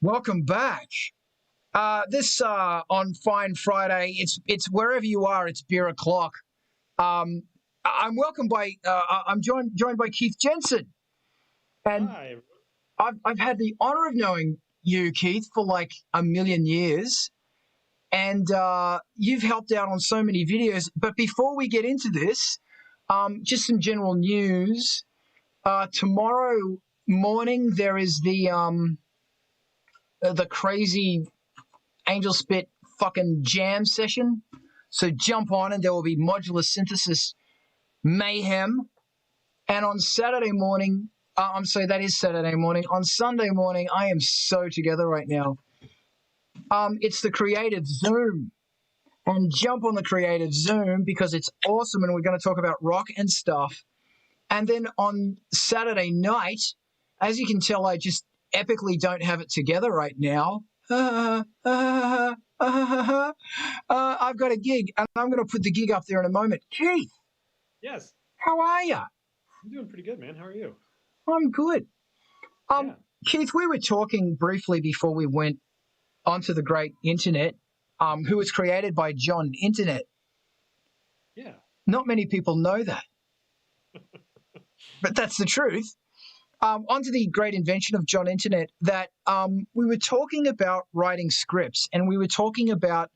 Welcome back. This on Fine Friday. It's wherever you are. It's beer o'clock. Um, I'm welcomed by. I'm joined by Keith Jensen, and Hi. I've had the honor of knowing you, Keith, for like a million years, and you've helped out on so many videos. But before we get into this, just some general news. Tomorrow morning there is the crazy Angel Spit fucking jam session. So jump on and there will be modular synthesis mayhem. And on Saturday morning, I'm sorry, that is Saturday morning. On Sunday morning, I am so together right now. It's the Creative Zoom. And jump on the Creative Zoom because it's awesome and we're going to talk about rock and stuff. And then on Saturday night, as you can tell, I just epically don't have it together right now. I've got a gig, and I'm going to put the gig up there in a moment. Keith, Yes, how are you? I'm doing pretty good, man. How are you? I'm good. Um, Yeah. Keith, we were talking briefly before we went onto the great internet, who was created by John Internet. Yeah. Not many people know that, but that's the truth. Onto the great invention of John Internet that we were talking about writing scripts, and we were talking about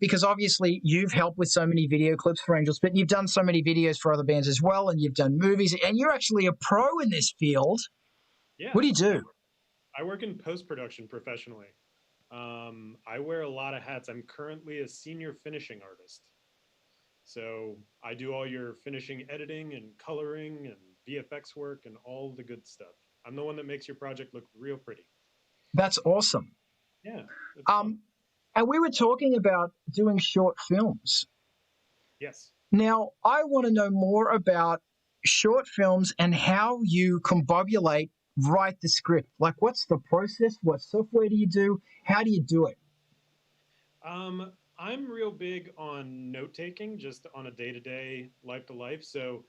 because obviously you've helped with so many video clips for Angels, but you've done so many videos for other bands as well, and you've done movies, and you're actually a pro in this field. What Yeah. do you I do? work, I work in post-production professionally. I wear a lot of hats. I'm currently a senior finishing artist. So I do all your finishing editing and coloring and VFX work and all the good stuff. I'm the one that makes your project look real pretty. That's awesome. Yeah, it's fun. Um, and we were talking about doing short films. Yes. Now, I want to know more about short films and how you combobulate, write the script. Like, what's the process? What software do you do? How do you do it? I'm real big on note taking, just on a day to day, life to life. So,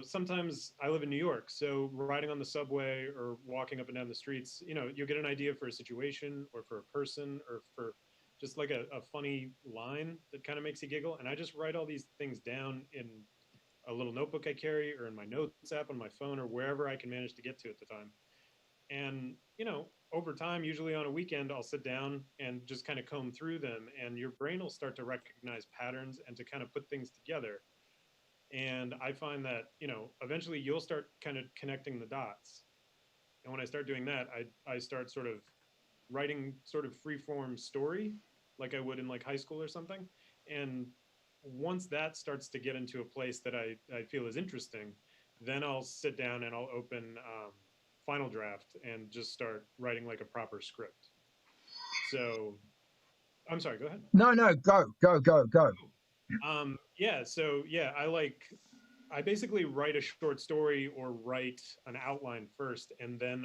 sometimes I live in New York, so riding on the subway or walking up and down the streets, you'll get an idea for a situation or for a person or for just like a funny line that kind of makes you giggle. And I just write all these things down in a little notebook I carry or in my notes app on my phone or wherever I can manage to get to at the time. And, over time, usually on a weekend, I'll sit down and just kind of comb through them, and your brain will start to recognize patterns and to kind of put things together. And I find that, eventually you'll start kind of connecting the dots. And when I start doing that, I start sort of writing sort of free form story like I would in like high school or something. And once that starts to get into a place that I feel is interesting, then I'll sit down and I'll open Final Draft and just start writing like a proper script. So I'm sorry, go ahead. No, no, go, go, go, go. Yeah, so yeah, I basically write a short story or write an outline first, and then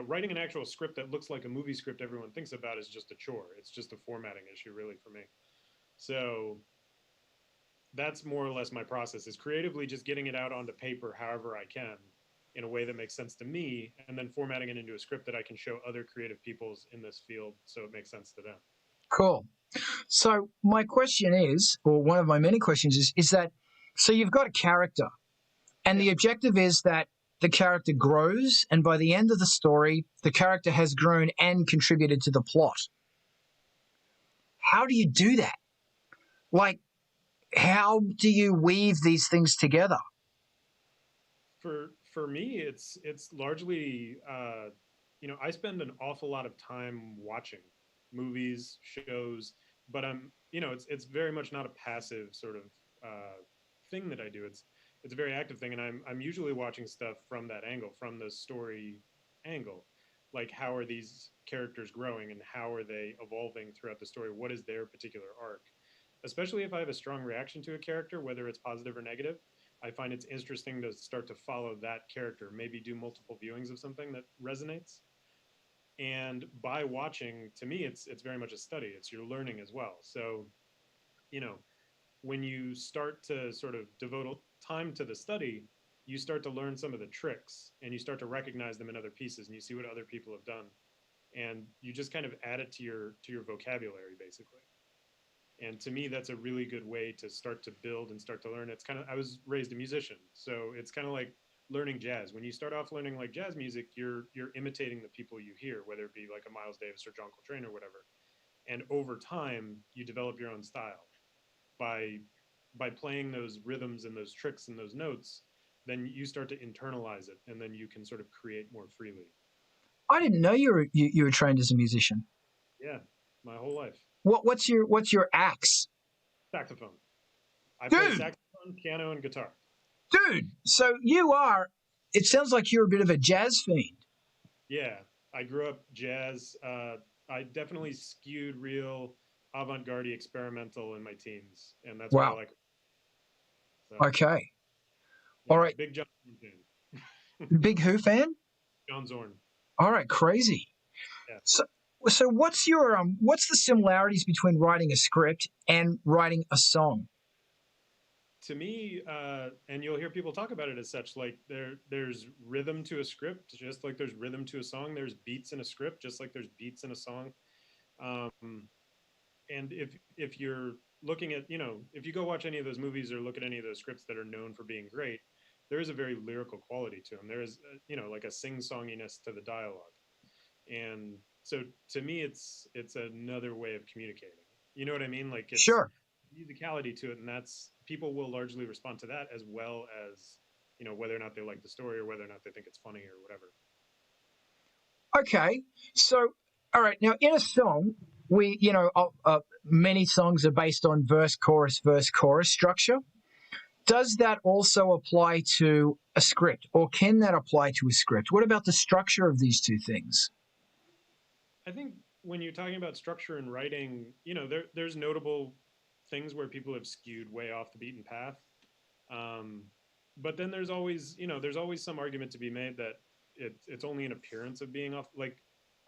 writing an actual script that looks like a movie script everyone thinks about is just a chore. It's just a formatting issue, really, for me. So that's more or less my process is creatively just getting it out onto paper however I can in a way that makes sense to me and then formatting it into a script that I can show other creative peoples in this field so it makes sense to them. Cool. So my question is, or one of my many questions is that so you've got a character, and Yeah. the objective is that the character grows, and by the end of the story, the character has grown and contributed to the plot. How do you do that? Like, how do you weave these things together? For me it's largely I spend an awful lot of time watching movies, shows, but it's very much not a passive sort of thing that I do. It's a very active thing, and I'm usually watching stuff from that angle, from the story angle. Like, how are these characters growing and how are they evolving throughout the story? What is their particular arc? Especially if I have a strong reaction to a character, whether it's positive or negative, I find it's interesting to start to follow that character, maybe do multiple viewings of something that resonates. And by watching, to me, it's very much a study. It's your learning as well. So, you know, when you start to sort of devote time to the study, you start to learn some of the tricks and you start to recognize them in other pieces and you see what other people have done and you just kind of add it to your vocabulary basically. And to me that's a really good way to start to build and start to learn. It's kind of, I was raised a musician, so it's kind of like learning jazz. When you start off learning like jazz music, you're imitating the people you hear, whether it be like a Miles Davis or John Coltrane or whatever. And over time you develop your own style by playing those rhythms and those tricks and those notes. Then you start to internalize it and then you can sort of create more freely. I didn't know you were trained as a musician. Yeah, my whole life. What's your axe? Saxophone. I play Dude, saxophone, piano, and guitar. dude. So you are. It sounds like you're a bit of a jazz fiend. Yeah, I grew up jazz. I definitely skewed real avant-garde experimental in my teens, and that's why I Wow. like it. So Okay. All yeah, right. big John Zorn fan. Big Who fan? John Zorn. All right. Crazy. Yeah. So so what's the similarities between writing a script and writing a song? To me, and you'll hear people talk about it as such, like there's rhythm to a script, just like there's rhythm to a song. There's beats in a script, just like there's beats in a song. Um, and if you're looking at, if you go watch any of those movies or look at any of those scripts that are known for being great, there is a very lyrical quality to them. There is, like a sing-songiness to the dialogue. And so to me, it's another way of communicating. You know what I mean? Like it's Sure. musicality to it, and that's people will largely respond to that as well as whether or not they like the story or whether or not they think it's funny or whatever. Okay. So, all right. Now, in a song, many songs are based on verse, chorus structure. Does that also apply to a script, or can that apply to a script? What about the structure of these two things? I think when you're talking about structure and writing, there's notable things where people have skewed way off the beaten path. Um, but then there's always some argument to be made that it's only an appearance of being off. Like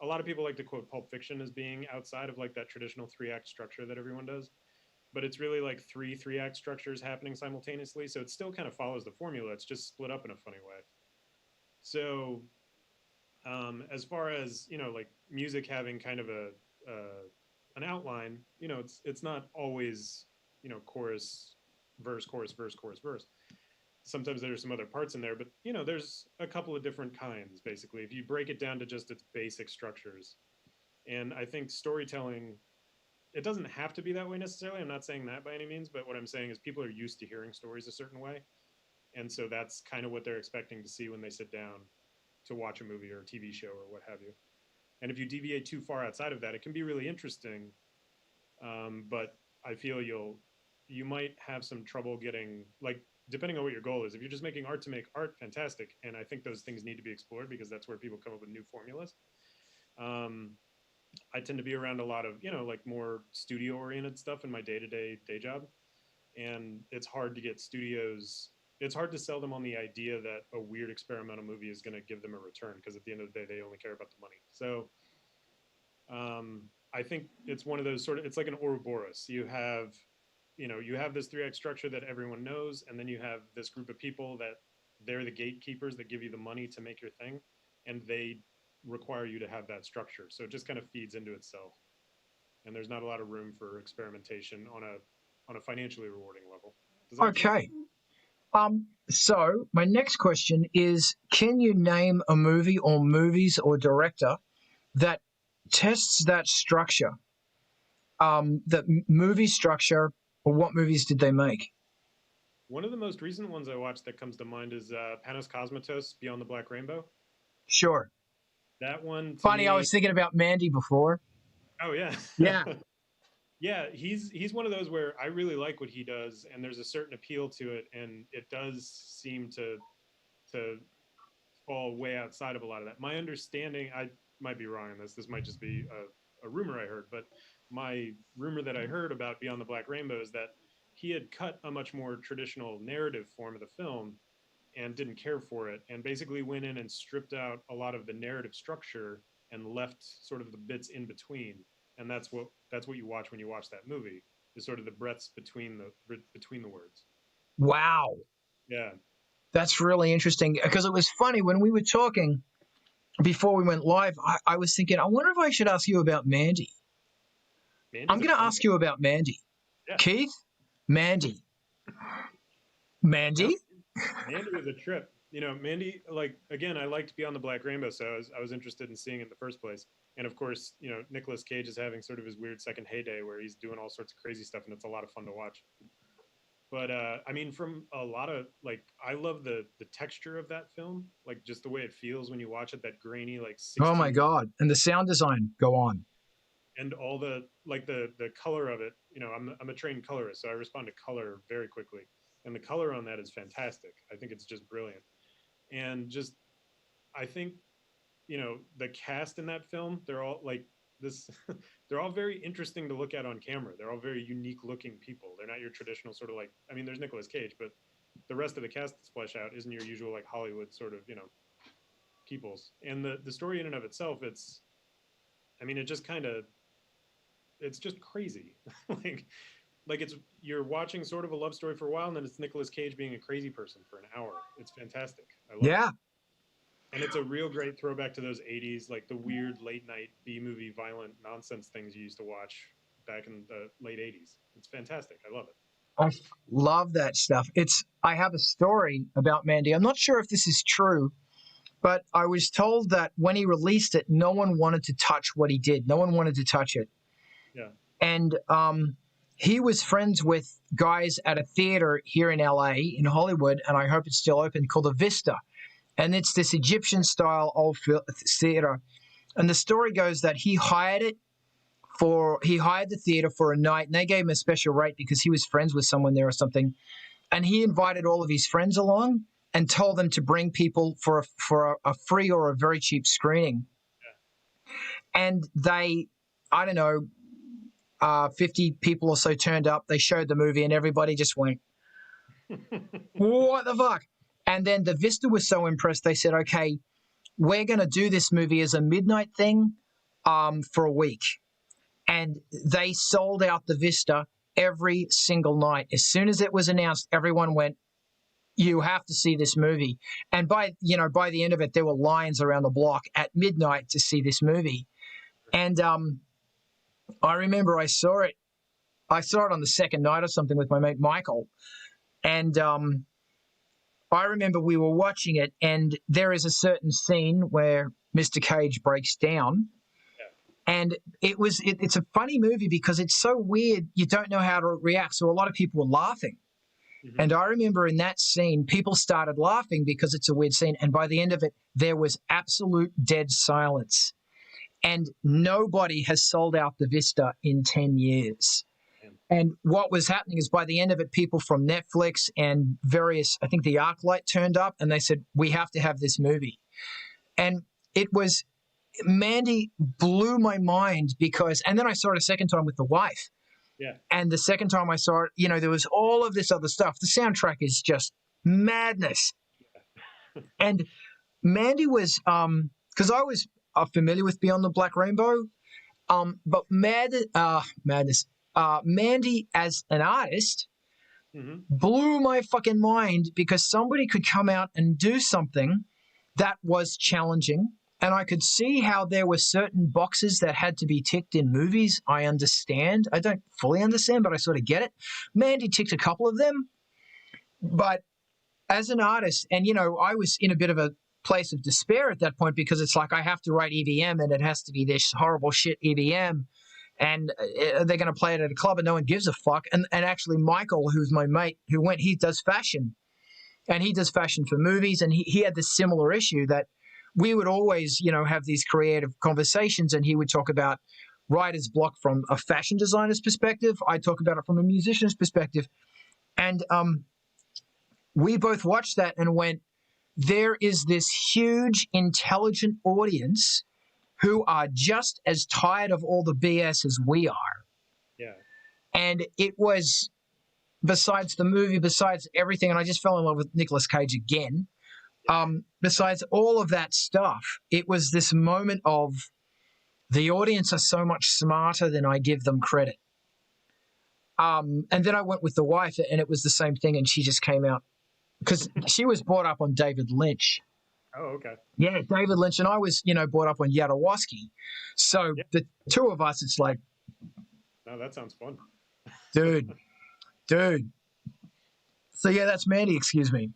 a lot of people like to quote Pulp Fiction as being outside of like that traditional three-act structure that everyone does, but it's really like three-act structures happening simultaneously. So it still kind of follows the formula. It's just split up in a funny way. So as far as like music having kind of an outline, it's not always chorus, verse, verse. Sometimes there's some other parts in there, but there's a couple of different kinds basically. If you break it down to just its basic structures, and I think storytelling, it doesn't have to be that way necessarily. I'm not saying that by any means, but what I'm saying is people are used to hearing stories a certain way, and so that's kind of what they're expecting to see when they sit down to watch a movie or a TV show or what have you. And if you deviate too far outside of that, it can be really interesting. But I feel you might have some trouble getting, like, depending on what your goal is. If you're just making art to make art, fantastic. And I think those things need to be explored because that's where people come up with new formulas. Um, I tend to be around a lot of, like more studio oriented stuff in my day-to-day day job. And it's hard to sell them on the idea that a weird experimental movie is going to give them a return, because at the end of the day, they only care about the money. So I think it's one of those it's like an Ouroboros. You have this three-act structure that everyone knows, and then you have this group of people that they're the gatekeepers that give you the money to make your thing, and they require you to have that structure. So it just kind of feeds into itself, and there's not a lot of room for experimentation on a financially rewarding level. Does that make sense? Okay. So my next question is: can you name a movie or movies or director that tests that structure? Movie structure, or what movies did they make? One of the most recent ones I watched that comes to mind is Panos Cosmatos, Beyond the Black Rainbow. Sure. That one to Funny, I me, was thinking about Mandy before. oh yeah, Yeah. yeah, he's one of those where I really like what he does, and there's a certain appeal to it, and it does seem to fall way outside of a lot of that. My understanding, I might be wrong on this. This might just be a rumor I heard, but my rumor that I heard about Beyond the Black Rainbow is that he had cut a much more traditional narrative form of the film and didn't care for it, and basically went in and stripped out a lot of the narrative structure and left sort of the bits in between. And that's what you watch when you watch that movie, is sort of the breaths between the words. Wow. Yeah. That's really interesting because it was funny when we were talking before we went live. I was thinking, I wonder if I should ask you about Mandy. Mandy's I'm going to ask you about Mandy. Yeah. Keith, Mandy. No, Mandy was a trip. You know, Mandy, like, again, I liked Beyond the Black Rainbow, so I was interested in seeing it in the first place. And of course, you know, Nicolas Cage is having sort of his weird second heyday where he's doing all sorts of crazy stuff, and it's a lot of fun to watch. But I mean, from a lot of like, I love the texture of that film, like just the way it feels when you watch it, that grainy like Oh my 16, God. And the sound design, go on. and all the like the color of it. You know, I'm a trained colorist, so I respond to color very quickly, and the color on that is fantastic. I think it's just brilliant, and just I think, you know, the cast in that film, they're all like this they're all very interesting to look at on camera. They're all very unique looking people. They're not your traditional sort of like, I mean, there's Nicolas Cage, but the rest of the cast that's fleshed out isn't your usual like Hollywood sort of, you know, peoples. And the story in and of itself, it's, I mean, it just kind of, it's just crazy. like like it's, you're watching sort of a love story for a while, and then it's Nicolas Cage being a crazy person for an hour. It's fantastic. I love Yeah. it. And it's a real great throwback to those 80s, like the weird late night B movie violent nonsense things you used to watch back in the late 80s. It's fantastic. I love it. I love that stuff. I have a story about Mandy. I'm not sure if this is true, but I was told that when he released it, no one wanted to touch what he did. No one wanted to touch it. Yeah. And he was friends with guys at a theater here in LA, in Hollywood, and I hope it's still open, called the Vista. And it's this Egyptian-style old theater. And the story goes that he hired the theater for a night, and they gave him a special rate because he was friends with someone there or something. And he invited all of his friends along and told them to bring people for a free or a very cheap screening. Yeah. And they, I don't know, 50 people or so turned up. They showed the movie, and everybody just went, what the fuck? And then the Vista was so impressed, they said, okay, we're going to do this movie as a midnight thing for a week. And they sold out the Vista every single night. As soon as it was announced, everyone went, you have to see this movie. And by the end of it, there were lines around the block at midnight to see this movie. And I remember I saw it on the second night or something with my mate Michael. And I remember we were watching it, and there is a certain scene where Mr. Cage breaks down. Yeah. And it's a funny movie because it's so weird, you don't know how to react. So a lot of people were laughing. Mm-hmm. And I remember in that scene, people started laughing because it's a weird scene. And by the end of it, there was absolute dead silence. And nobody has sold out the Vista in 10 years. And what was happening is by the end of it, people from Netflix and various, I think the ArcLight turned up, and they said, we have to have this movie. And Mandy blew my mind because, and then I saw it a second time with the wife. Yeah. And the second time I saw it, you know, there was all of this other stuff. The soundtrack is just madness. Yeah. And Mandy was, because I was familiar with Beyond the Black Rainbow, but madness. Mandy as an artist blew my fucking mind because somebody could come out and do something that was challenging. And I could see how there were certain boxes that had to be ticked in movies. I understand. I don't fully understand, but I sort of get it. Mandy ticked a couple of them. But as an artist, and, you know, I was in a bit of a place of despair at that point because it's like I have to write EBM and it has to be this horrible shit EBM. And they're going to play it at a club and no one gives a fuck. And actually Michael, who's my mate, he does fashion. And he does fashion for movies. And he had this similar issue that we would always, you know, have these creative conversations, and he would talk about writer's block from a fashion designer's perspective. I talk about it from a musician's perspective. And we both watched that and went, there is this huge, intelligent audience who are just as tired of all the BS as we are. Yeah. And it was, besides the movie, besides everything, and I just fell in love with Nicolas Cage again. Besides all of that stuff, it was this moment of the audience are so much smarter than I give them credit. And then I went with the wife, and it was the same thing, and she just came out because she was brought up on David Lynch. Oh, okay. Yeah, David Lynch, and I was, brought up on Jodorowsky. So the two of us, it's like, no, that sounds fun, dude. So yeah, that's Mandy. Excuse me.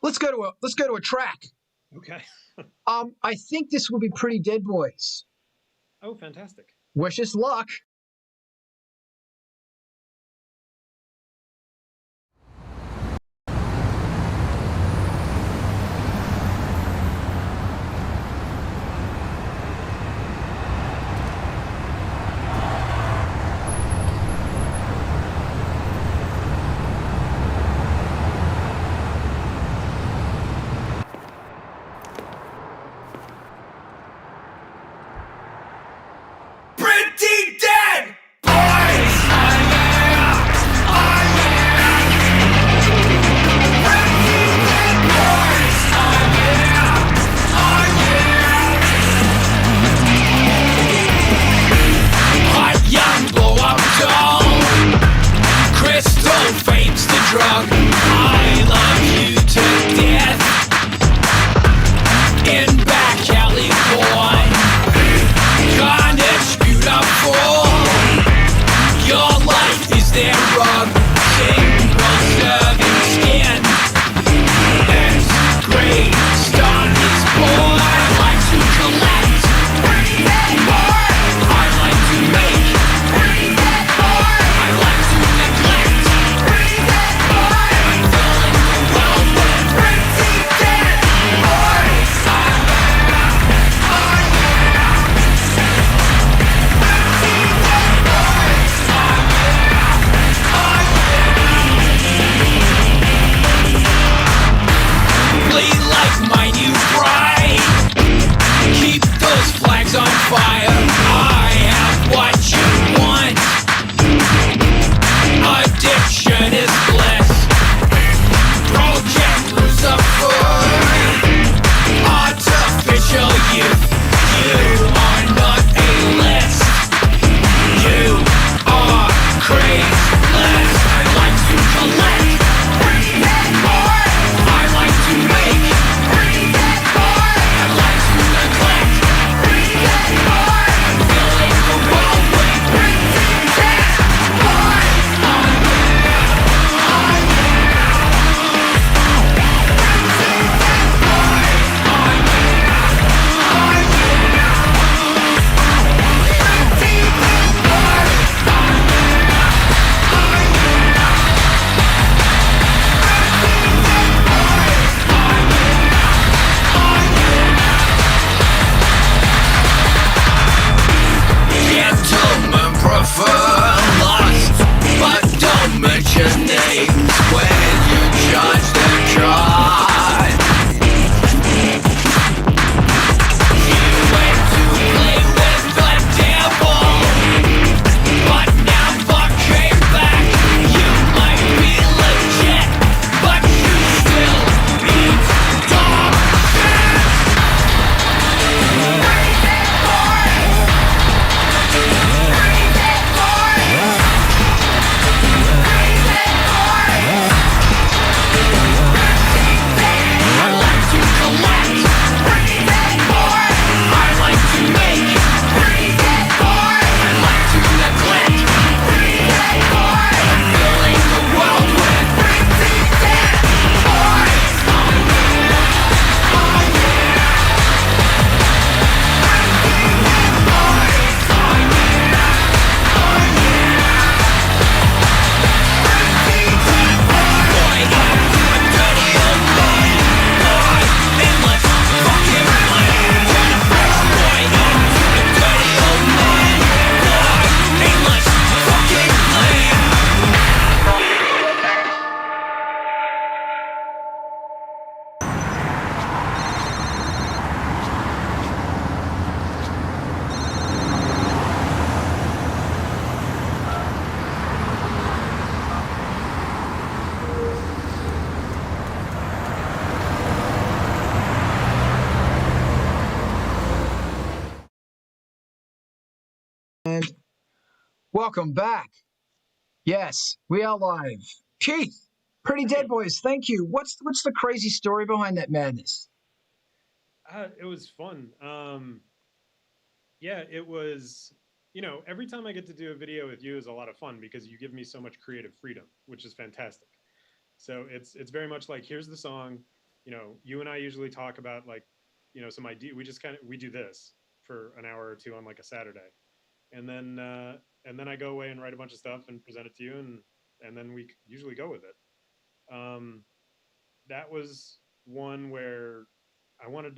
Let's go to a track. Okay. I think this will be Pretty Dead Boys. Oh, fantastic. Wish us luck. Pretty Dead Boys! Hot young blow up doll, crystal vapes the drug. I love you to death. In back alley boy, carnage beautiful. Your life is their rug, single serving skin. It's great, start this boy. I like to collect, I like to make, I like to neglect. I'm filling the world with pretty dead boys. Bleed like my new bride. Keep those flags on fire. I have what you want. Addiction is bliss. Project Lucifer. Artificial youth. You are not a list. You are crazeless. I like to collect. I like to make. I like to neglect. I'm filling the world with pretty dead boys. Gentlemen prefer lust, but don't mention names when you judge their God. You went to play with the devil, but never came back. You might be legit, but you still eat dog shit. I like to collect. I like to make. I like to neglect. I'm filling the world with pretty dead boys. Boy, I'm a dirty old man. Boy, endless fucking plan. Turn a fresh boy into a dirty old man. Boy, endless fucking plan. Welcome back. Yes, we are live. Keith, Pretty Dead Boys, thank you. What's the crazy story behind that madness? It was fun. Yeah, it was. Every time I get to do a video with you is a lot of fun because you give me so much creative freedom, which is fantastic. So it's very much like here's the song. You and I usually talk about like, some idea. We just we do this for an hour or two on like a Saturday, and then I go away and write a bunch of stuff and present it to you, and then we usually go with it. That was one where I wanted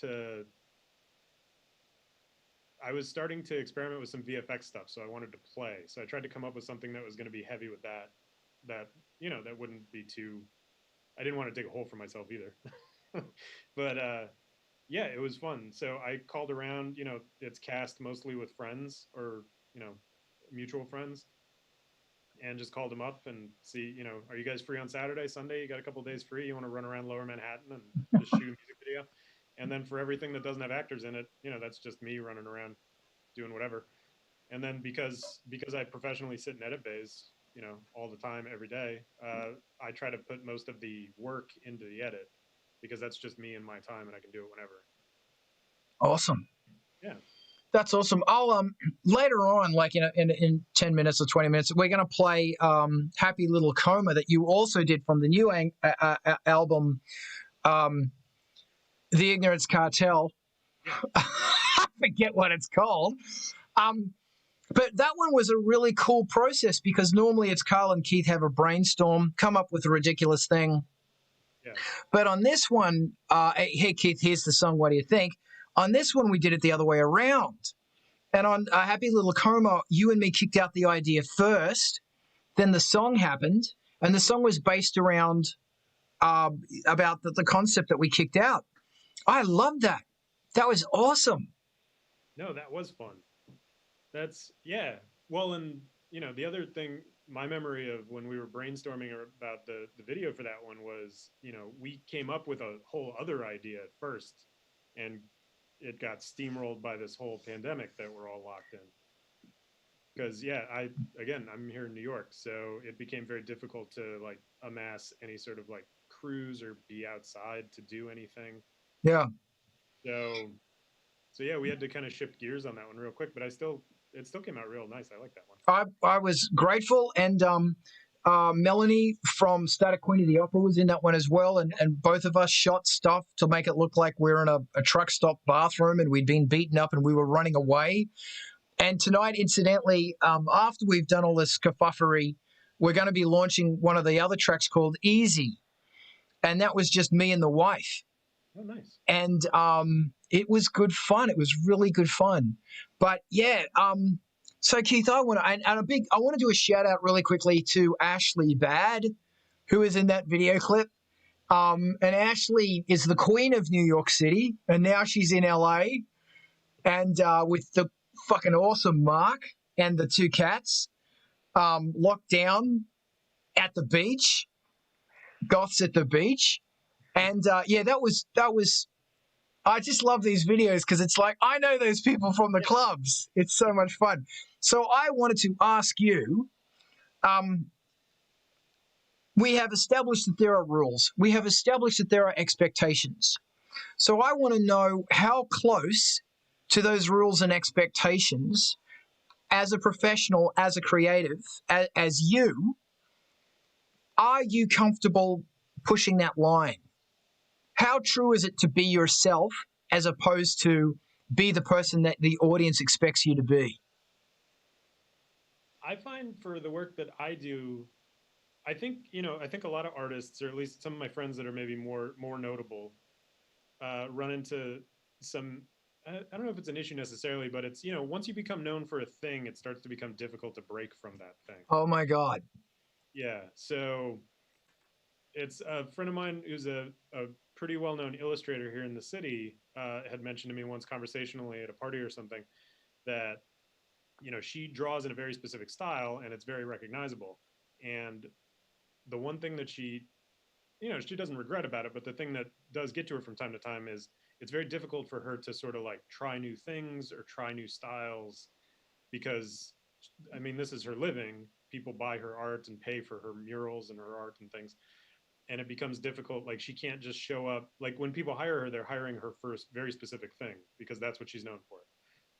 to I was starting to experiment with some VFX stuff, so I wanted to play. So I tried to come up with something that was going to be heavy with that that wouldn't be too. I didn't want to dig a hole for myself either, but yeah, it was fun. So I called around. It's cast mostly with friends or mutual friends, and just called them up and see. Are you guys free on Saturday, Sunday? You got a couple of days free? You want to run around Lower Manhattan and just shoot a music video? And then for everything that doesn't have actors in it, that's just me running around doing whatever. And then because I professionally sit in edit bays, all the time, every day, I try to put most of the work into the edit because that's just me and my time, and I can do it whenever. Awesome. Yeah. That's awesome. I'll later on, like in 10 minutes or 20 minutes, we're going to play "Happy Little Coma" that you also did from the new album, The Ignorance Cartel. I forget what it's called. But that one was a really cool process because normally it's Carl and Keith have a brainstorm, come up with a ridiculous thing. Yeah. But on this one, hey, Keith, here's the song. What do you think? On this one, we did it the other way around. And on Happy Little Coma, you and me kicked out the idea first. Then the song happened. And the song was based around about the concept that we kicked out. I love that. That was awesome. No, that was fun. Yeah. Well, and the other thing, my memory of when we were brainstorming about the video for that one was, we came up with a whole other idea at first, and it got steamrolled by this whole pandemic that we're all locked in. Because yeah, I'm here in New York, so it became very difficult to like amass any sort of like crews or be outside to do anything. Yeah. So yeah, we had to kind of shift gears on that one real quick, but it still came out real nice. I like that one. I was grateful, and Melanie from Static Queen of the Opera was in that one as well, and both of us shot stuff to make it look like we're in a truck stop bathroom and we'd been beaten up and we were running away. And tonight, incidentally, after we've done all this kerfuffery, we're going to be launching one of the other tracks called Easy, and that was just me and the wife. Oh, nice. And it was good fun. It was really good fun. But yeah, so Keith, I want to do a shout out really quickly to Ashley Bad, who is in that video clip. And Ashley is the queen of New York City, and now she's in LA, and with the fucking awesome Mark and the two cats, locked down at the beach, goths at the beach. And yeah, that was. I just love these videos because it's like I know those people from the clubs. It's so much fun. So I wanted to ask you. We have established that there are rules. We have established that there are expectations. So I want to know how close to those rules and expectations, as a professional, as a creative, as you, are you comfortable pushing that line? How true is it to be yourself as opposed to be the person that the audience expects you to be? I find for the work that I do, I think a lot of artists, or at least some of my friends that are maybe more notable, run into some. I don't know if it's an issue necessarily, but it's once you become known for a thing, it starts to become difficult to break from that thing. Oh my God. Yeah. So it's a friend of mine who's a pretty well-known illustrator here in the city had mentioned to me once conversationally at a party or something that she draws in a very specific style and it's very recognizable. And the one thing that she doesn't regret about it, but the thing that does get to her from time to time is it's very difficult for her to sort of like try new things or try new styles because I mean, this is her living. People buy her art and pay for her murals and her art and things. And it becomes difficult. Like she can't just show up. Like when people hire her, they're hiring her for a very specific thing because that's what she's known for.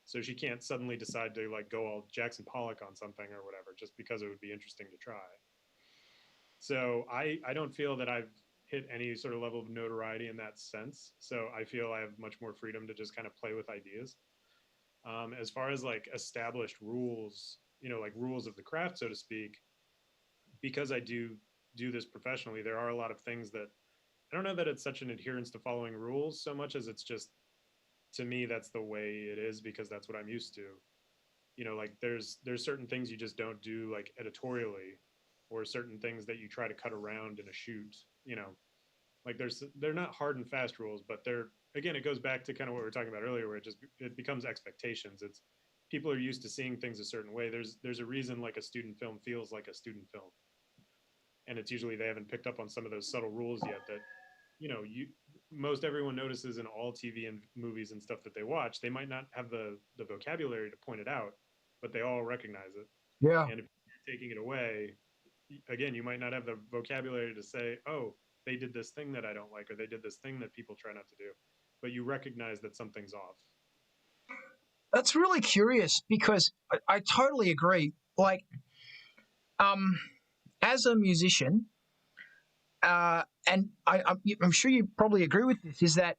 So she can't suddenly decide to like go all Jackson Pollock on something or whatever just because it would be interesting to try. So I don't feel that I've hit any sort of level of notoriety in that sense. So I feel I have much more freedom to just kind of play with ideas. As far as like established rules, you know, like rules of the craft, so to speak, because I do this professionally, there are a lot of things that I don't know that it's such an adherence to following rules so much as it's just to me that's the way it is because that's what I'm used to. You know, like there's certain things you just don't do like editorially or certain things that you try to cut around in a shoot, you know. Like they're not hard and fast rules, but they're again it goes back to kind of what we were talking about earlier where it becomes expectations. It's people are used to seeing things a certain way. There's a reason like a student film feels like a student film. And it's usually they haven't picked up on some of those subtle rules yet that you know you most everyone notices in all TV and movies and stuff that they watch. They might not have the vocabulary to point it out, but they all recognize it. Yeah. And if you're taking it away, again, you might not have the vocabulary to say, "Oh, they did this thing that I don't like," or "They did this thing that people try not to do," but you recognize that something's off. That's really curious because I totally agree. Like, um, as a musician, and I'm sure you probably agree with this, is that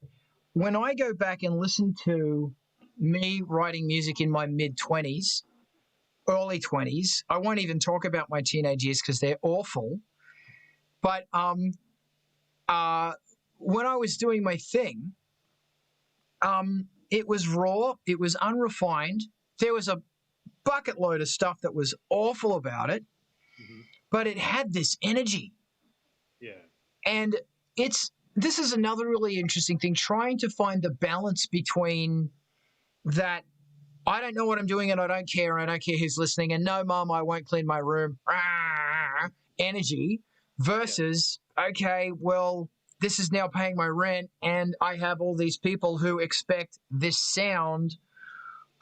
when I go back and listen to me writing music in my mid 20s, early 20s, I won't even talk about my teenage years because they're awful. But uh, when I was doing my thing, it was raw, it was unrefined. There was a bucket load of stuff that was awful about it, Mm-hmm. but it had this energy. Yeah. And this is another really interesting thing, trying to find the balance between that I don't know what I'm doing and I don't care who's listening and no mom I won't clean my room energy versus okay, well this is now paying my rent and I have all these people who expect this sound.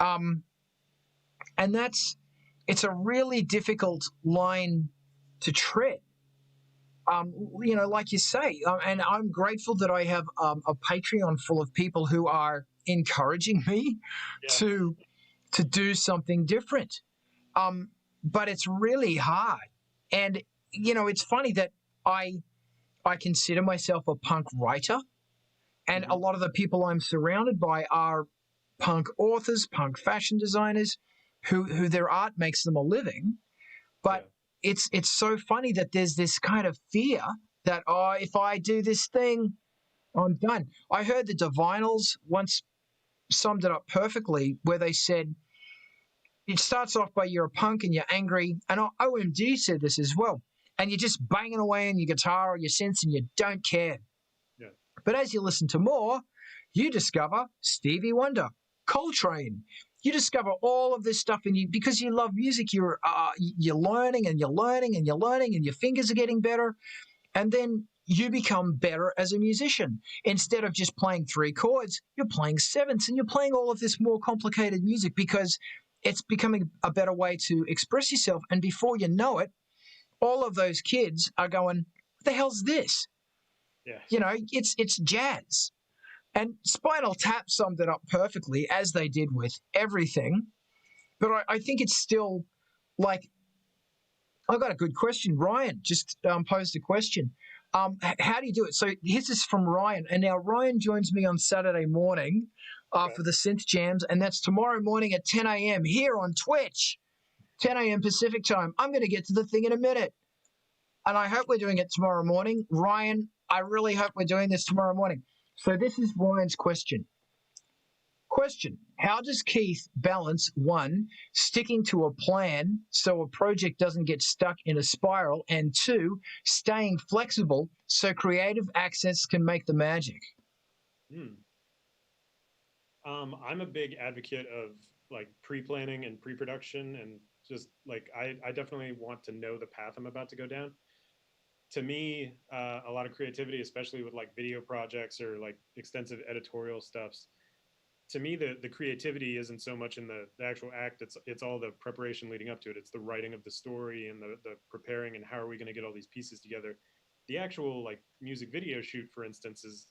um and it's a really difficult line to tread. Like you say, and I'm grateful that I have a Patreon full of people who are encouraging me Yeah. to do something different. But it's really hard, and it's funny that I consider myself a punk writer, and a Mm-hmm. lot of the people I'm surrounded by are punk authors, punk fashion designers, who their art makes them a living. But it's so funny that there's this kind of fear that if I do this thing, I'm done. I heard the Divinals once summed it up perfectly, where they said it starts off by you're a punk and you're angry, and OMD said this as well, and you're just banging away on your guitar or your synths and you don't care. Yeah. But as you listen to more, you discover Stevie Wonder, Coltrane. You discover all of this stuff, and because you love music, you're learning and you're learning and you're learning, and your fingers are getting better, and then you become better as a musician. Instead of just playing three chords, you're playing sevenths, and you're playing all of this more complicated music because it's becoming a better way to express yourself. And before you know it, all of those kids are going, "What the hell's this?" Yeah. It's jazz. And Spinal Tap summed it up perfectly, as they did with everything. But I think it's still like, I got a good question. Ryan just posed a question. How do you do it? So this is from Ryan. And now Ryan joins me on Saturday morning for the Synth Jams. And that's tomorrow morning at 10 a.m. here on Twitch, 10 a.m. Pacific time. I'm going to get to the thing in a minute. And I hope we're doing it tomorrow morning. Ryan, I really hope we're doing this tomorrow morning. So this is Ryan's question. How does Keith balance, one, sticking to a plan so a project doesn't get stuck in a spiral, and two, staying flexible so creative access can make the magic? I'm a big advocate of like pre-planning and pre-production and just like I definitely want to know the path I'm about to go down. To me, a lot of creativity, especially with like video projects or like extensive editorial stuffs, to me, the creativity isn't so much in the actual act. It's all the preparation leading up to it. It's the writing of the story and the preparing and how are we going to get all these pieces together. The actual like music video shoot, for instance, is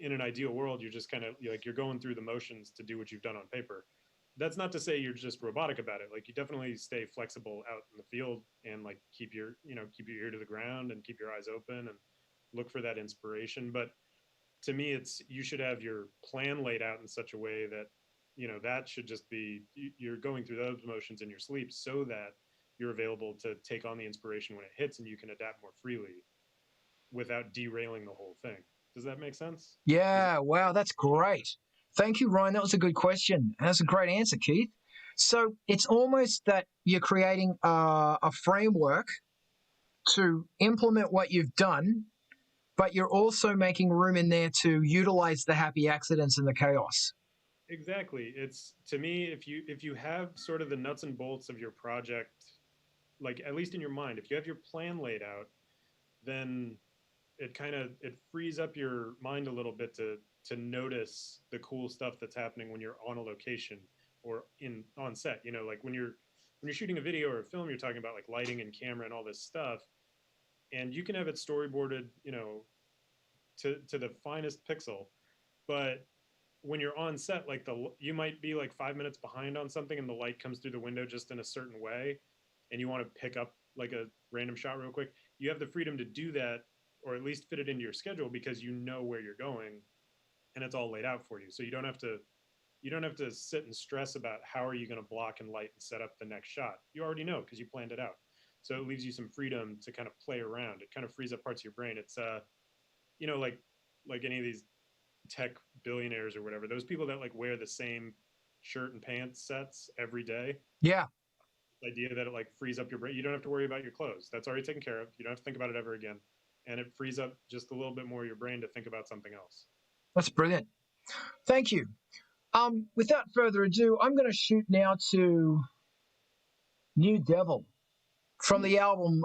in an ideal world, you're just kind of like you're going through the motions to do what you've done on paper. That's not to say you're just robotic about it. Like you definitely stay flexible out in the field and like keep your ear to the ground and keep your eyes open and look for that inspiration. But to me, it's you should have your plan laid out in such a way that that should just be you're going through those motions in your sleep so that you're available to take on the inspiration when it hits and you can adapt more freely without derailing the whole thing. Does that make sense? Yeah, wow, that's great. Thank you, Ryan. That was a good question. And that's a great answer, Keith. So it's almost that you're creating a framework to implement what you've done, but you're also making room in there to utilize the happy accidents and the chaos. Exactly. It's to me, if you have sort of the nuts and bolts of your project, like at least in your mind, if you have your plan laid out, then it frees up your mind a little bit to notice the cool stuff that's happening when you're on a location or on set. Like when you're shooting a video or a film, you're talking about like lighting and camera and all this stuff, and you can have it storyboarded, to the finest pixel, but when you're on set, like you might be like 5 minutes behind on something and the light comes through the window just in a certain way, and you want to pick up like a random shot real quick. You have the freedom to do that, or at least fit it into your schedule because you know where you're going and it's all laid out for you. So you don't have to sit and stress about how are you going to block and light and set up the next shot. You already know because you planned it out. So it leaves you some freedom to kind of play around. It kind of frees up parts of your brain. It's like any of these tech billionaires or whatever, those people that like wear the same shirt and pants sets every day. Yeah. The idea that it like frees up your brain. You don't have to worry about your clothes. That's already taken care of. You don't have to think about it ever again. And it frees up just a little bit more of your brain to think about something else. That's brilliant. Thank you. Without further ado, I'm going to shoot now to New Devil from the album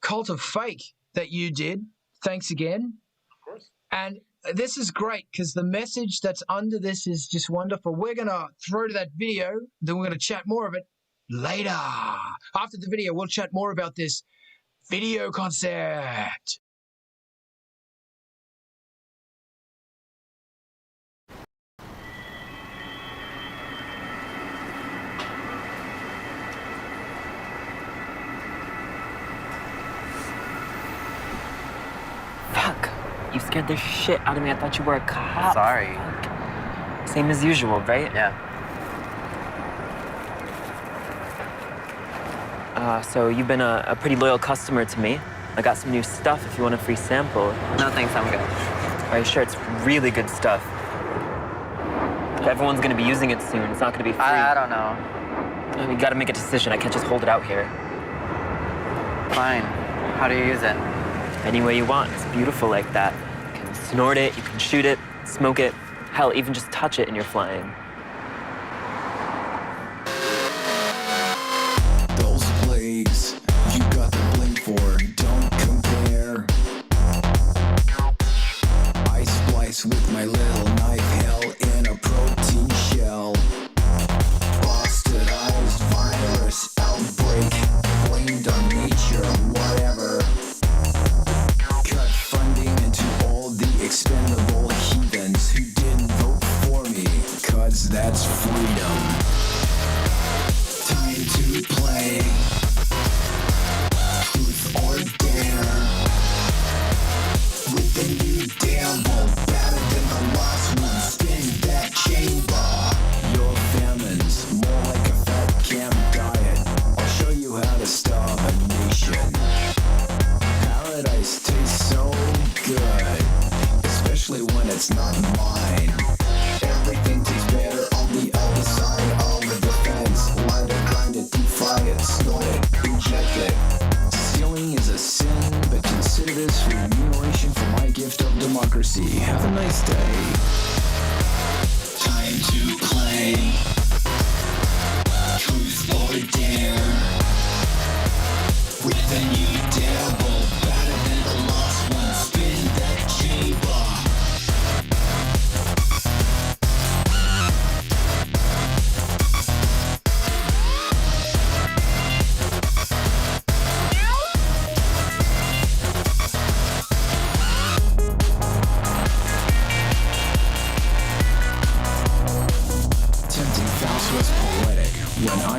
Cult of Fake that you did. Thanks again. Of course. And this is great because the message that's under this is just wonderful. We're going to throw to that video, then we're going to chat more of it later. After the video, we'll chat more about this video concept. Fuck. You scared the shit out of me. I thought you were a cop. Sorry. Fuck. Same as usual, right? Yeah. So you've been a pretty loyal customer to me. I got some new stuff if you want a free sample. No thanks, I'm good. Are you sure? It's really good stuff. Everyone's gonna be using it soon. It's not gonna be free. I don't know. You gotta make a decision. I can't just hold it out here. Fine. How do you use it? Any way you want. It's beautiful like that. You can snort it, you can shoot it, smoke it. Hell, even just touch it and you're flying. Those plagues you got the blame for, don't compare. I splice with my little knife, hell in a protein shell. Bastardized virus outbreak, blamed on nature, whatever. Cut funding into all the expendable heathens who didn't vote for me, 'cause that's freedom. Time to play. Truth or dare. With the new devil, better than the last one. Spin that chamber. Your famine's more like a fat camp diet. I'll show you how to starve a nation. Paradise tastes so good, especially when it's not mine. Everything tastes better on the other side of the fence. Light it, grind it, deep fry it, snort it, inject it. Stealing is a sin, but consider this remuneration for my gift of democracy. Have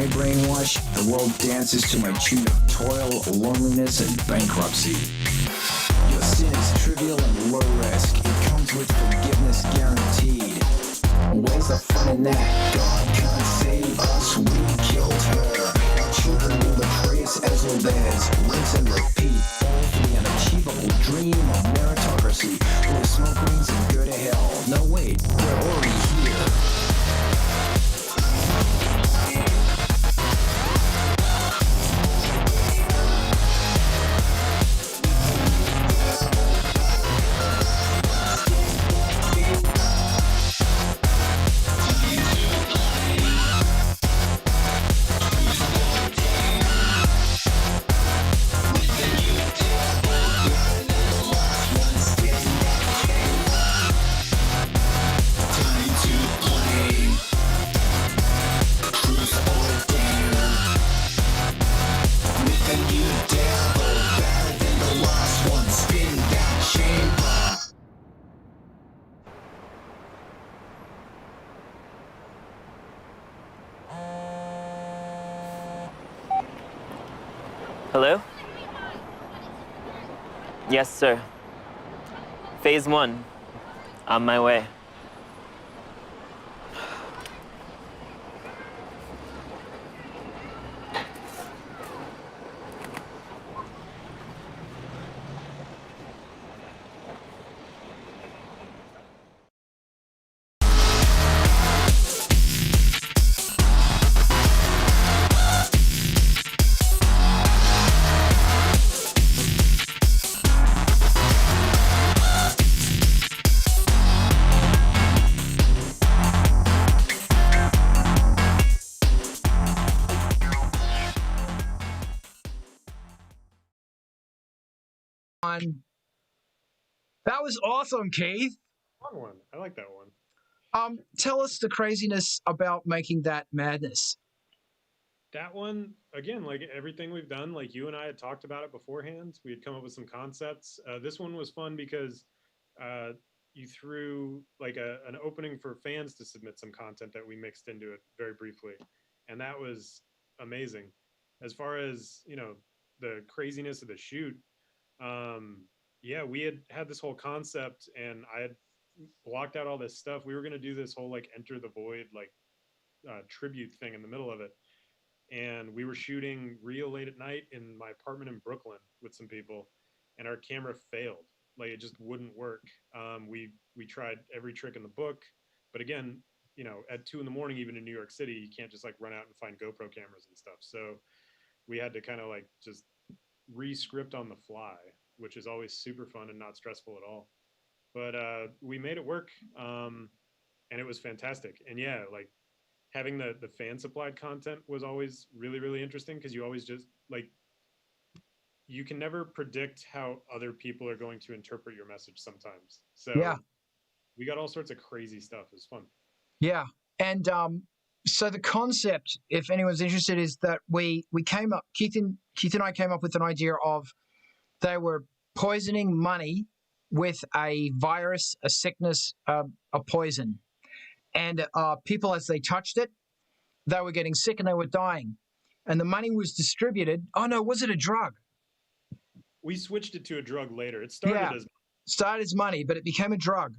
my brainwash, the world dances to my tune of toil, loneliness, and bankruptcy. Your sin is trivial and low risk. It comes with forgiveness guaranteed. Where's the fun in that? God can't save us, we killed her. Our children will betray us as will theirs. Rinse and repeat, all for the unachievable dream of meritocracy. We'll smoke rings and go to hell. No wait, we're already here. Hello? Yes, sir. Phase 1. On my way. That was awesome, Keith. Fun one. I like that one. Tell us the craziness about making that madness. That one, again, like everything we've done, like you and I had talked about it beforehand. We had come up with some concepts. This one was fun because you threw like an opening for fans to submit some content that we mixed into it very briefly. And that was amazing. As far as, you know, the craziness of the shoot, yeah, we had this whole concept and I had blocked out all this stuff. We were going to do this whole like Enter the Void, like tribute thing in the middle of it. And we were shooting real late at night in my apartment in Brooklyn with some people, and our camera failed. Like it just wouldn't work. We tried every trick in the book, but again, you know, at 2 a.m, even in New York City, you can't just like run out and find GoPro cameras and stuff. So we had to kind of like just re-script on the fly, which is always super fun and not stressful at all. But we made it work, and it was fantastic. And yeah, like having the fan supplied content was always really, really interesting because you always just like, you can never predict how other people are going to interpret your message sometimes. So Yeah. we got all sorts of crazy stuff. It was fun. Yeah. And so the concept, if anyone's interested, is that we came up, Keith and I came up with an idea of they were poisoning money with a virus, a sickness, a poison. And people, as they touched it, they were getting sick and they were dying. And the money was distributed. Oh, no, was it a drug? We switched it to a drug later. It started as money, but it became a drug.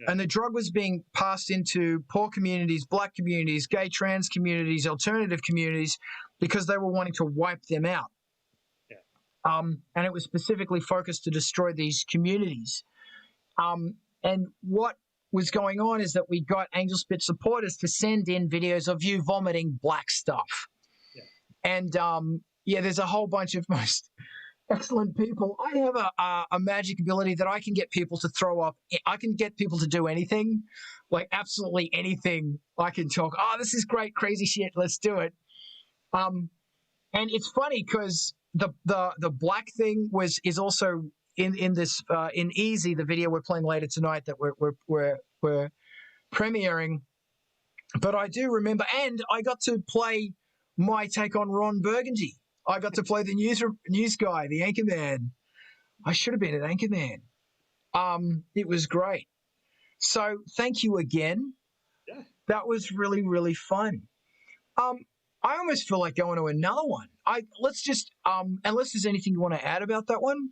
Yeah. And the drug was being passed into poor communities, black communities, gay, trans communities, alternative communities, because they were wanting to wipe them out. Yeah. And it was specifically focused to destroy these communities. And what was going on is that we got Angel Spit supporters to send in videos of you vomiting black stuff. Yeah. And there's a whole bunch of most excellent people. I have a magic ability that I can get people to throw up. I can get people to do anything, like absolutely anything. I can talk, oh, this is great, crazy shit, let's do it. And it's funny because the black thing is also in this in Easy, the video we're playing later tonight that we're premiering. But I do remember, and I got to play my take on Ron Burgundy. I got to play the news guy, the anchor man. I should have been an anchor man. It was great. So thank you again. Yeah. That was really, really fun. I almost feel like going to another one. Let's just unless there's anything you want to add about that one.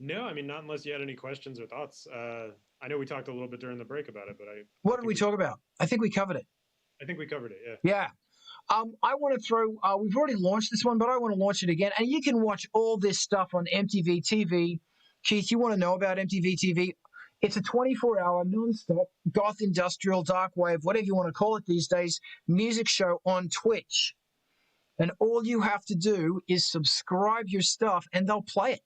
No, I mean, not unless you had any questions or thoughts. I know we talked a little bit during the break about it, but What did we talk about? I think we covered it. I think we covered it. Yeah. Yeah. I want to throw. We've already launched this one, but I want to launch it again. And you can watch all this stuff on MTV TV. Keith, you want to know about MTV TV? It's a 24-hour, non-stop, goth, industrial, dark wave, whatever you want to call it these days, music show on Twitch. And all you have to do is subscribe your stuff, and they'll play it.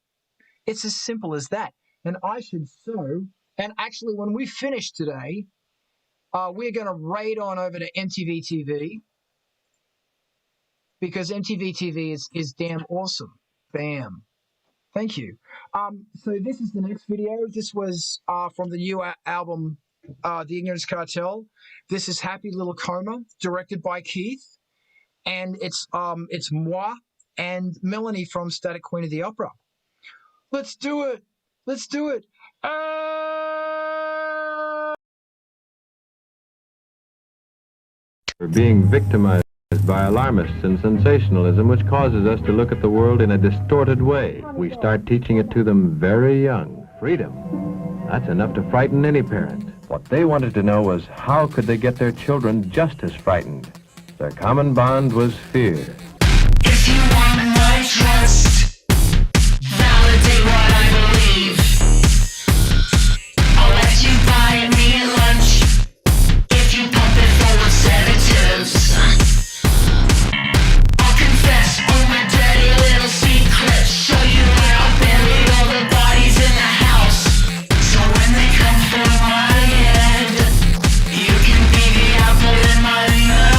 It's as simple as that. And I should so. And actually, when we finish today, we're going to raid on over to MTV TV because MTV TV is damn awesome. Bam. Thank you. So this is the next video. This was from the new album, The Ignorance Cartel. This is Happy Little Coma, directed by Keith, and it's moi and Melanie from Static Queen of the Opera. Let's do it. Let's do it. We're being victimized by alarmists and sensationalism, which causes us to look at the world in a distorted way. We start teaching it to them very young. Freedom. That's enough to frighten any parent. What they wanted to know was how could they get their children just as frightened? Their common bond was fear. If you want my trust, validate what I believe. I'll let you buy me lunch if you pump it full of sedatives. I'll confess all my dirty little secrets, show you where I'll bury all the bodies in the house. So when they come for my head, you can be the apple in my mouth.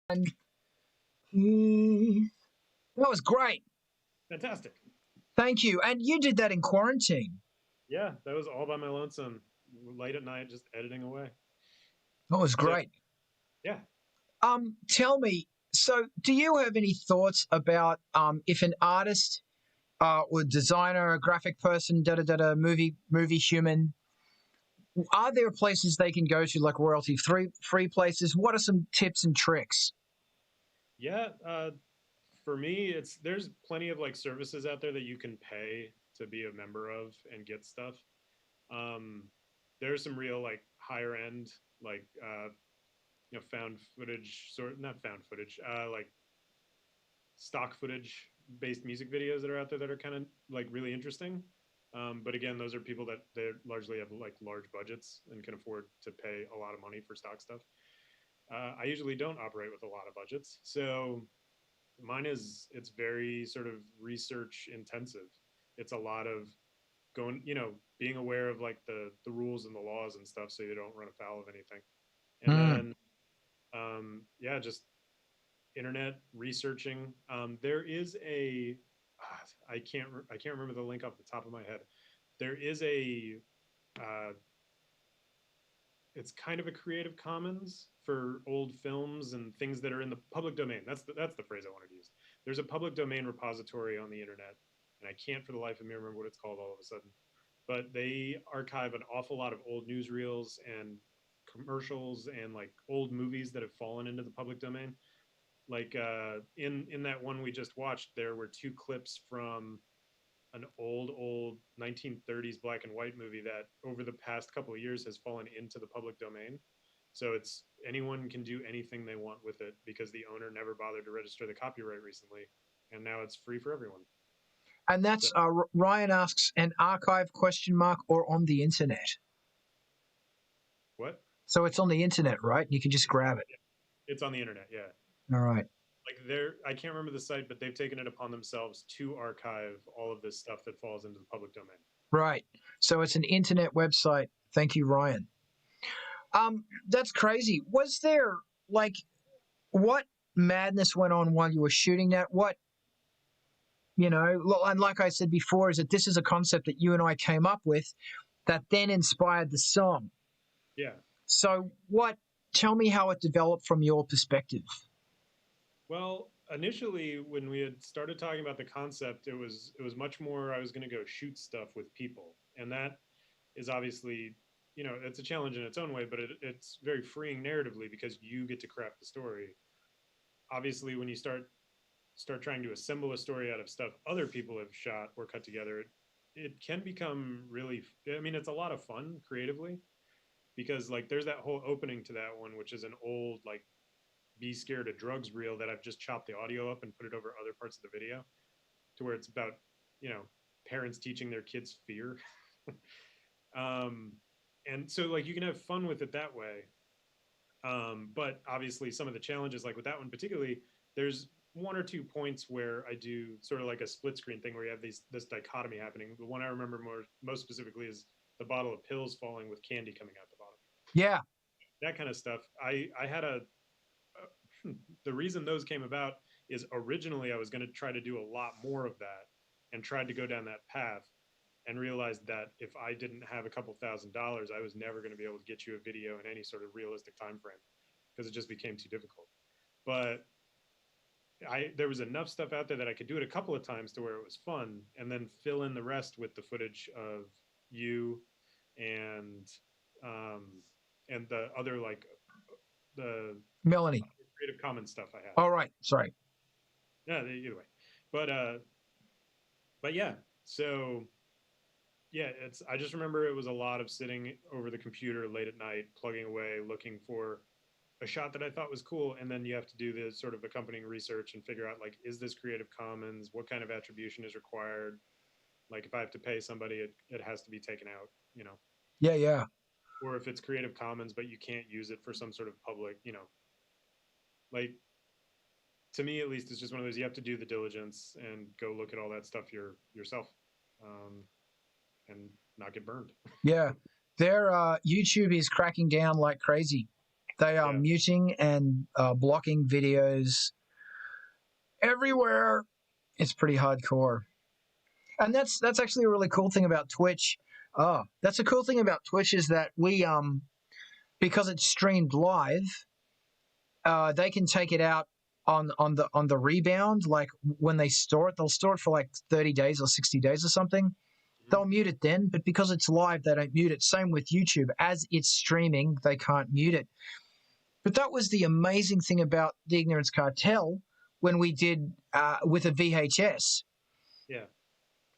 That was great. Fantastic. Thank you. And you did that in quarantine. Yeah, that was all by my lonesome, late at night, just editing away. That was So, great. yeah. Tell me, so do you have any thoughts about if an artist or designer, a graphic person, movie human, are there places they can go to like royalty free places? What are some tips and tricks? Yeah, for me, there's plenty of like services out there that you can pay to be a member of and get stuff. Um, there's some real like higher end like found footage not found footage like stock footage based music videos that are out there that are kind of like really interesting. But again, those are people that they largely have like large budgets and can afford to pay a lot of money for stock stuff. I usually don't operate with a lot of budgets, so it's very sort of research intensive. It's a lot of going, being aware of like the rules and the laws and stuff, so you don't run afoul of anything. And then, yeah, just internet researching. There is I can't remember the link off the top of my head. There is uh, it's kind of a Creative Commons for old films and things that are in the public domain. That's the phrase I wanted to use. There's a public domain repository on the internet, and I can't for the life of me remember what it's called all of a sudden. But they archive an awful lot of old newsreels and commercials and like old movies that have fallen into the public domain. Like in that one we just watched, there were two clips from an old 1930s black and white movie that over the past couple of years has fallen into the public domain. So it's anyone can do anything they want with it because the owner never bothered to register the copyright recently, and now it's free for everyone. And that's Ryan asks, an archive question mark or on the internet? What? So it's on the internet, right? You can just grab it. It's on the internet, yeah. All right. Like I can't remember the site, but they've taken it upon themselves to archive all of this stuff that falls into the public domain. Right. So it's an internet website. Thank you, Ryan. That's crazy. Was there like what madness went on while you were shooting that? What, and like I said before, is that this is a concept that you and I came up with that then inspired the song. Yeah. So tell me how it developed from your perspective. Well, initially when we had started talking about the concept, it was much more I was going to go shoot stuff with people. And that is obviously, it's a challenge in its own way, but it's very freeing narratively because you get to craft the story. Obviously, when you start trying to assemble a story out of stuff other people have shot or cut together, it can become really, it's a lot of fun creatively because like there's that whole opening to that one, which is an old like Be Scared of Drugs reel that I've just chopped the audio up and put it over other parts of the video to where it's about, parents teaching their kids fear. And so like you can have fun with it that way. But obviously some of the challenges, like with that one particularly, there's one or two points where I do sort of like a split screen thing where you have this dichotomy happening. The one I remember most specifically is the bottle of pills falling with candy coming out the bottom. Yeah. That kind of stuff. I had the reason those came about is originally I was going to try to do a lot more of that and tried to go down that path and realized that if I didn't have a couple $1,000s, I was never going to be able to get you a video in any sort of realistic time frame because it just became too difficult. But there was enough stuff out there that I could do it a couple of times to where it was fun and then fill in the rest with the footage of you and the other like the Melanie Creative Commons stuff I had. All right. Sorry. Yeah, either way. But yeah, so yeah, I just remember it was a lot of sitting over the computer late at night, plugging away, looking for a shot that I thought was cool. And then you have to do the sort of accompanying research and figure out like, is this Creative Commons? What kind of attribution is required? Like if I have to pay somebody, it has to be taken out, Yeah, yeah. Or if it's Creative Commons, but you can't use it for some sort of public, like to me at least, it's just one of those, you have to do the diligence and go look at all that stuff yourself and not get burned. Yeah. Their YouTube is cracking down like crazy. They are Yeah. muting and blocking videos everywhere. It's pretty hardcore. And that's actually a really cool thing about Twitch. That's a cool thing about Twitch is that we because it's streamed live, they can take it out on the rebound. Like when they store it, they'll store it for like 30 days or 60 days or something. They'll mute it then, but because it's live, they don't mute it. Same with YouTube. As it's streaming, they can't mute it. But that was the amazing thing about the Ignorance Cartel when we did with a VHS. Yeah.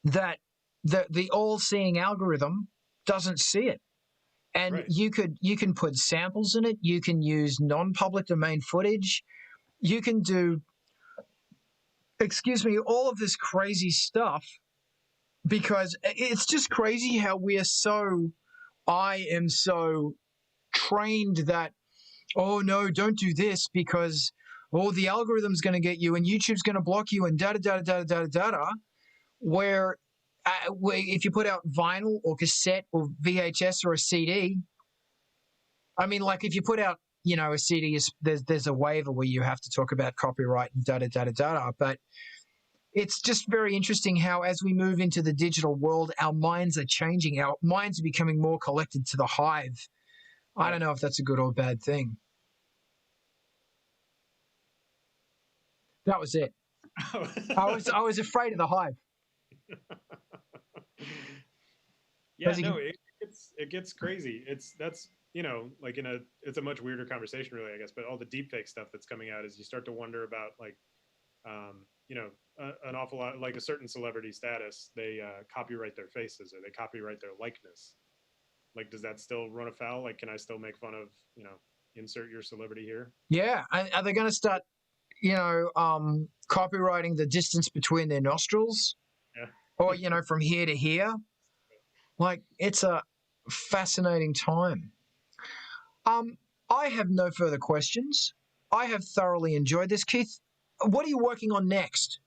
That the all-seeing algorithm doesn't see it. And Right. you can put samples in it. You can use non-public domain footage. You can do, all of this crazy stuff because it's just crazy how I am so trained that, oh no, don't do this because, the algorithm's going to get you and YouTube's going to block you and da-da-da-da-da-da-da-da, where if you put out vinyl or cassette or VHS or a CD, I mean, like if you put out, a CD, there's a waiver where you have to talk about copyright and da-da-da-da-da-da, but it's just very interesting how as we move into the digital world, our minds are changing. Our minds are becoming more collected to the hive. I don't know if that's a good or bad thing. That was it. I was afraid of the hive. Yeah, Because no, it gets crazy. That's like it's a much weirder conversation, really, I guess. But all the deepfake stuff that's coming out is you start to wonder about like, an awful lot, like a certain celebrity status, they copyright their faces or they copyright their likeness. Like, does that still run afoul? Like, can I still make fun of, insert your celebrity here? Yeah. Are they going to start, copywriting the distance between their nostrils? Yeah. Or, from here to here? Like, it's a fascinating time. I have no further questions. I have thoroughly enjoyed this. Keith, what are you working on next?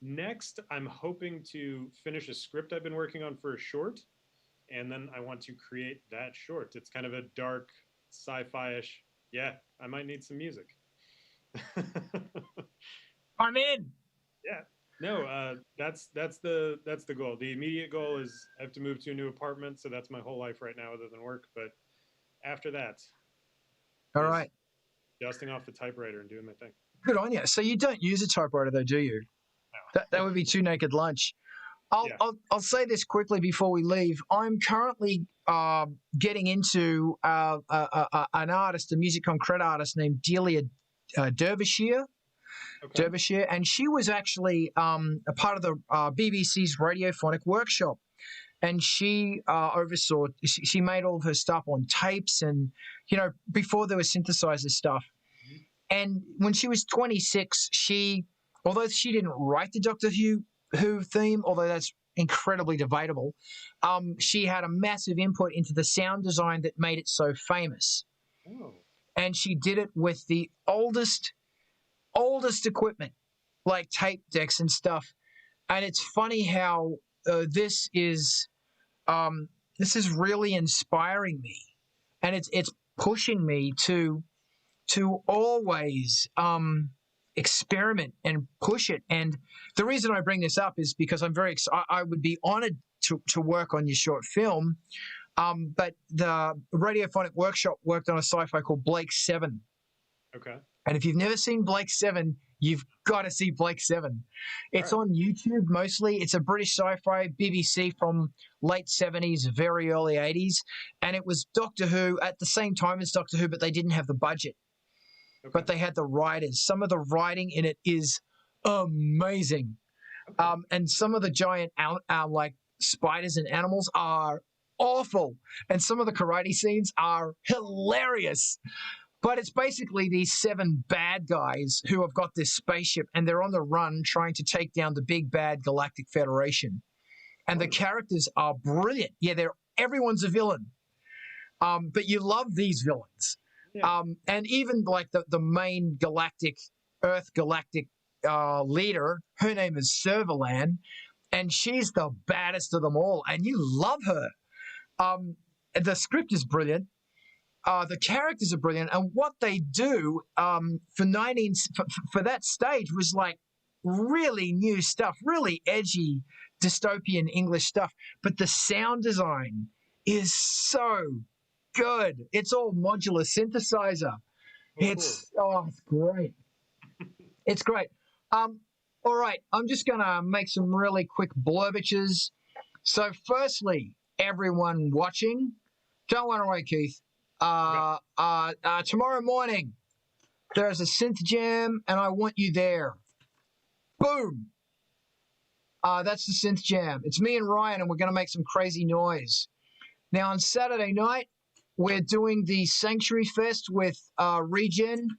Next, I'm hoping to finish a script I've been working on for a short, and then I want to create that short. It's kind of a dark, sci-fi-ish. Yeah, I might need some music. I'm in. Yeah. No, that's the goal. The immediate goal is I have to move to a new apartment, so that's my whole life right now, other than work. But after that, All is right. dusting off the typewriter and doing my thing. Good on you. So you don't use a typewriter, though, do you? No. That would be too naked lunch. Yeah. I'll say this quickly before we leave. I'm currently getting into an artist, a music concrete artist named Delia Derbyshire. Okay. Derbyshire, and she was actually a part of the BBC's Radiophonic Workshop, and she oversaw. She made all of her stuff on tapes, and before there was synthesizer stuff. And when she was 26, although she didn't write the Doctor Who theme, although that's incredibly debatable, she had a massive input into the sound design that made it so famous. Oh. And she did it with the oldest equipment, like tape decks and stuff. And it's funny how this is really inspiring me, and it's pushing me to always experiment and push it. And the reason I bring this up is because I'm very I would be honored to work on your short film. But the Radiophonic Workshop worked on a sci-fi called Blake 7. Okay. And if you've never seen Blake 7, you've got to see Blake 7. It's on YouTube mostly. It's a British sci-fi, BBC from late 70s, very early 80s. And it was Doctor Who at the same time as Doctor Who, but they didn't have the budget. Okay. But they had the writers. Some of the writing in it is amazing. Okay. And some of the giant like spiders and animals are awful. And some of the karate scenes are hilarious. But it's basically these 7 bad guys who have got this spaceship and they're on the run trying to take down the big bad Galactic Federation. And the characters are brilliant. Yeah, everyone's a villain. But you love these villains. Yeah. And even like the main Earth Galactic leader, her name is Servalan, and she's the baddest of them all. And you love her. The script is brilliant. the characters are brilliant, and what they do for that stage was like really new stuff, really edgy dystopian English stuff. But the sound design is so good. It's all modular synthesizer. It's great. It's great. All right, I'm just gonna make some really quick blurbiches. So, firstly, everyone watching, don't run away, Keith. Tomorrow morning, there's a synth jam, and I want you there. Boom. That's the synth jam. It's me and Ryan, and we're gonna make some crazy noise. Now, on Saturday night, we're doing the Sanctuary Fest with Regen.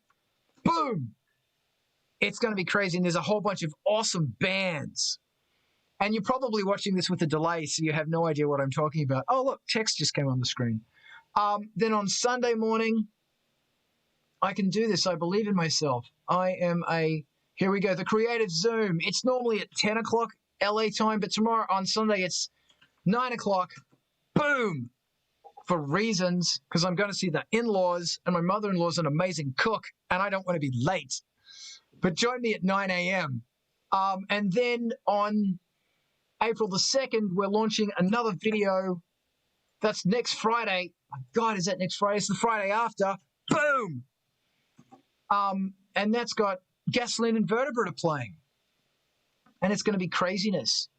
Boom. It's going to be crazy, and there's a whole bunch of awesome bands. And you're probably watching this with a delay, so you have no idea what I'm talking about. Oh, look, text just came on the screen. Then on Sunday morning, I can do this. I believe in myself. Here we go, the Creative Zoom. It's normally at 10 o'clock LA time, but tomorrow on Sunday, it's 9 o'clock. Boom. For reasons, because I'm going to see the in-laws, and my mother-in-law's an amazing cook, and I don't want to be late. But join me at 9 a.m. And then on April the 2nd, we're launching another video. That's next Friday. My God, is that next Friday? It's the Friday after. Boom! And that's got Gasoline and Vertebrate playing. And it's going to be craziness.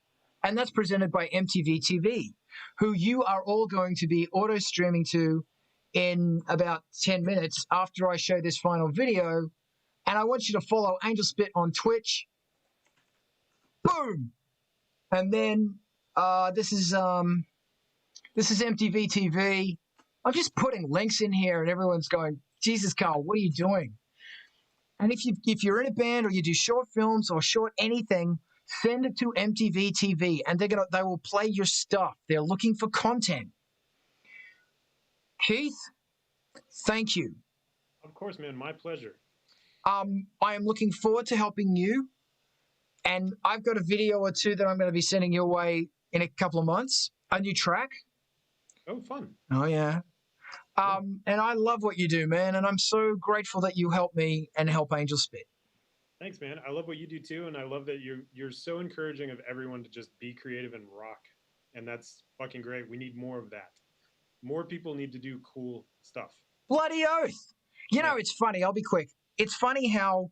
And that's presented by MTV TV, who you are all going to be auto-streaming to in about 10 minutes after I show this final video. And I want you to follow Angel Spit on Twitch. Boom! And then this is MTV TV. I'm just putting links in here, and everyone's going, Jesus, Carl, what are you doing? And if you're in a band or you do short films or short anything, send it to MTV TV, and they will play your stuff. They're looking for content. Keith, thank you. Of course, man. My pleasure. I am looking forward to helping you, and I've got a video or two that I'm going to be sending your way in a couple of months. A new track. Oh, fun. Oh, yeah. And I love what you do, man, and I'm so grateful that you help me and help Angel Spit. Thanks, man. I love what you do too, and I love that you're so encouraging of everyone to just be creative and rock, and that's fucking great. We need more of that. More people need to do cool stuff. Bloody oath! You know, it's funny. I'll be quick. It's funny how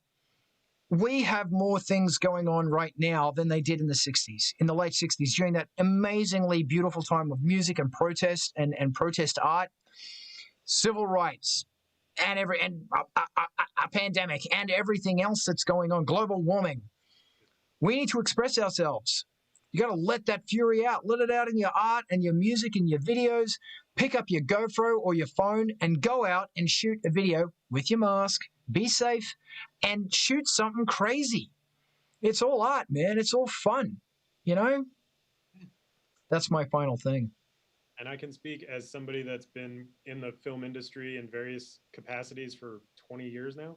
we have more things going on right now than they did in the 60s, in the late 60s, during that amazingly beautiful time of music and protest and protest art, civil rights, and a pandemic and everything else that's going on, global warming. We need to express ourselves. You got to let that fury out. Let it out in your art and your music and your videos. Pick up your GoPro or your phone and go out and shoot a video with your mask. Be safe and shoot something crazy. It's all art, man. It's all fun, you know? That's my final thing. And I can speak as somebody that's been in the film industry in various capacities for 20 years now.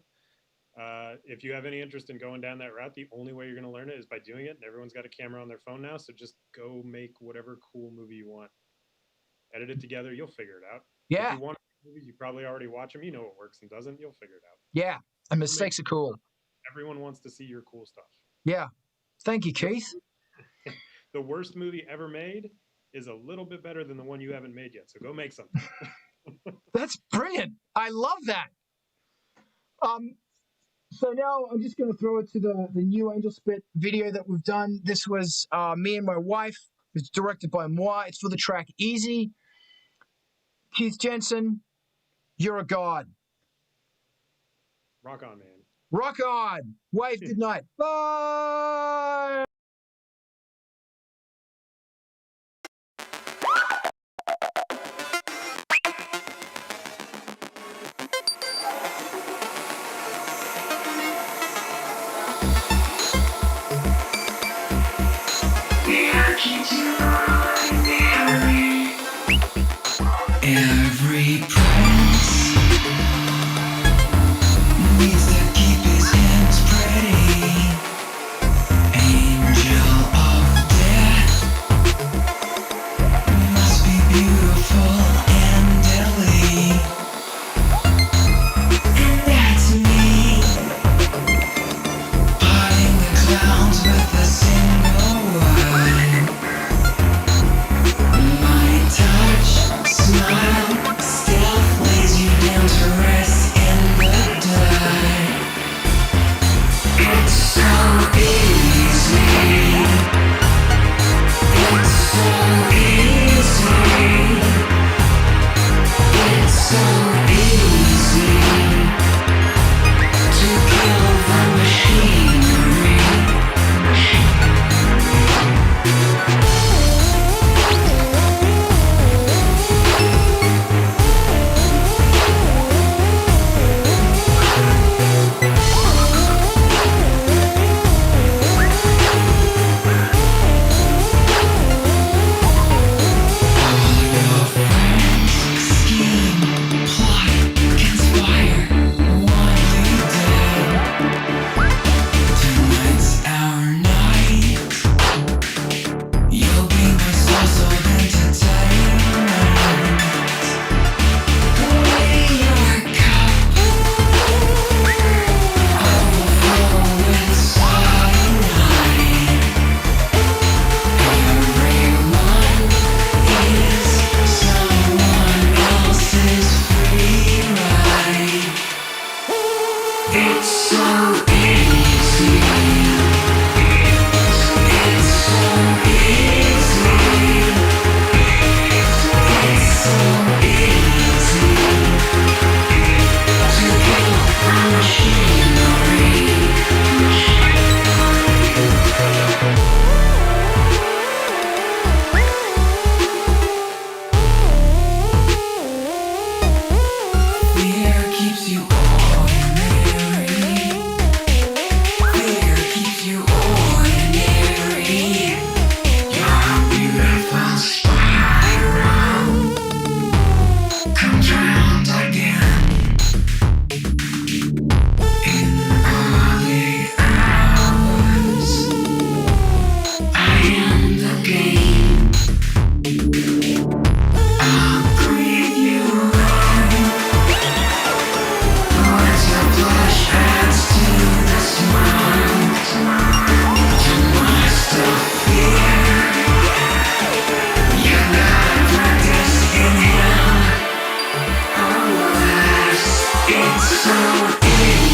If you have any interest in going down that route, the only way you're going to learn it is by doing it. And everyone's got a camera on their phone now, so just go make whatever cool movie you want. Edit it together, you'll figure it out. Yeah. If you want movies, you probably already watch them. You know what works and doesn't. You'll figure it out. Yeah, and mistakes are cool. Everyone wants to see your cool stuff. Yeah. Thank you, Keith. The worst movie ever made is a little bit better than the one you haven't made yet. So go make something. That's brilliant. I love that. So now I'm just going to throw it to the new Angel Spit video that we've done. This was me and my wife. It's directed by moi. It's for the track Easy. Keith Jensen, you're a god. Rock on, man. Rock on. Wave, good night. Bye. Every prince needs to keep his hands pretty. Angel of death must be beautiful and deadly. no end.